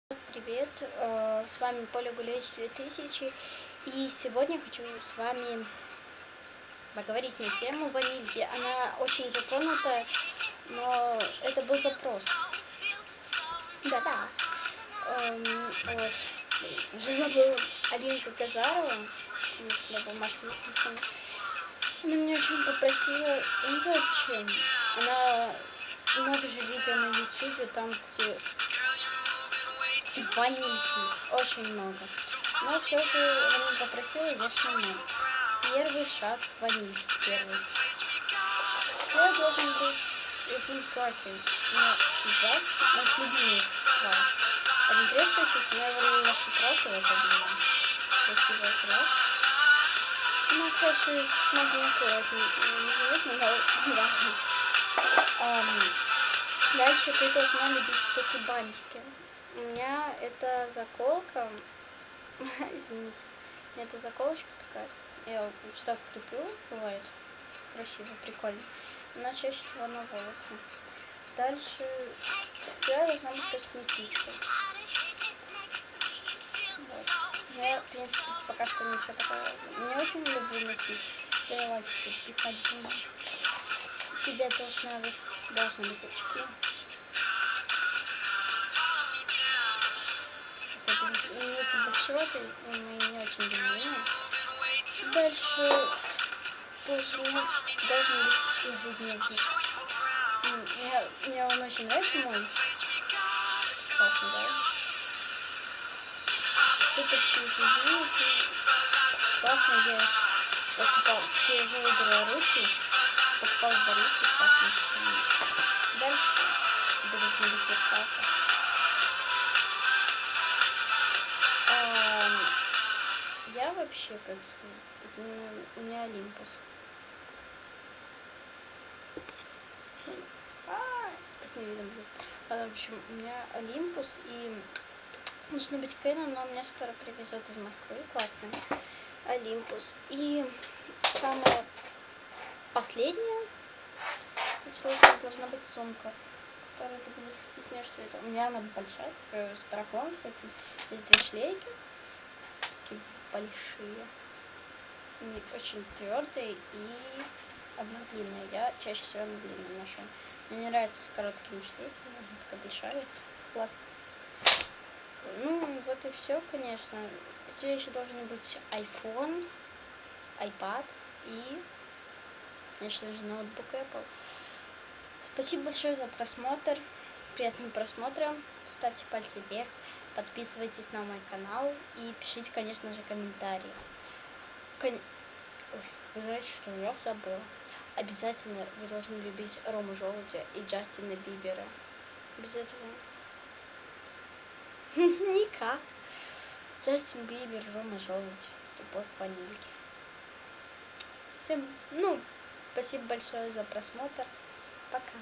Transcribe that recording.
Привет, с вами Поля Гуляч 2000, и сегодня хочу с вами поговорить на тему ванильки. Она очень затронута, но это был запрос. Да-да. Вот. Уже забыла Алинка Казарова, на бумажке написано. Она меня очень попросила, не знаю зачем. Она много же видео на ютубе, там где ванильки, очень много. Но все же она попросила, я сама. Первый шаг ванильки, первый. Я должен быть очень сладкий, но сейчас наш любимый два. Один трескающий, я его немножко красила, это было красивый отряд. Ну, конечно, можно аккуратнее, не важно. Дальше ты должна любить всякие бантики. У меня это заколка, извините, у меня это заколочка такая, я вот сюда креплю, бывает красиво, прикольно, но чаще всего на волосы. Дальше я должна быть косметичкой. Вот. Я, в принципе, пока что ничего такого не очень люблю носить, я лайки и ходьбу. У тебя должны быть очки. Эти большоты мои не очень любимые. Дальше должен быть ежедневник. Мне он очень нравится, мой. Классно, да? Суперские ежедневники. Классно, я покупал все живы в Беларуси. Покупал в Борисе, классно. Дальше тебе должны быть зеркалка. Я вообще, как сказать, у меня Олимпус. Так не видно будет. В общем, у меня Олимпус, и должно быть Canon, но меня скоро привезут из Москвы. Классно. Олимпус. И самое последнее, должна быть сумка, которая ты будешь не что это. У меня она большая, такая с барахлом всяким. Здесь две шлейки. Такие большие. Они очень твердые и одна длинная. Я чаще всего на длинную ношу. Мне не нравится с короткими шлейками. Она такая большая. Классно. Ну, вот и все, конечно. У тебя еще должны быть iPhone, iPad и, конечно же, ноутбук Apple. Спасибо большое за просмотр. Приятного просмотра. Ставьте пальцы вверх. Подписывайтесь на мой канал и пишите, конечно же, комментарии. Ой, вы знаете, что я забыла? Обязательно вы должны любить Рому Желудя и Джастина Бибера. Без этого никак. Джастин Бибер, Рома Желудь, любовь ванильки. Всем, спасибо большое за просмотр. Пока.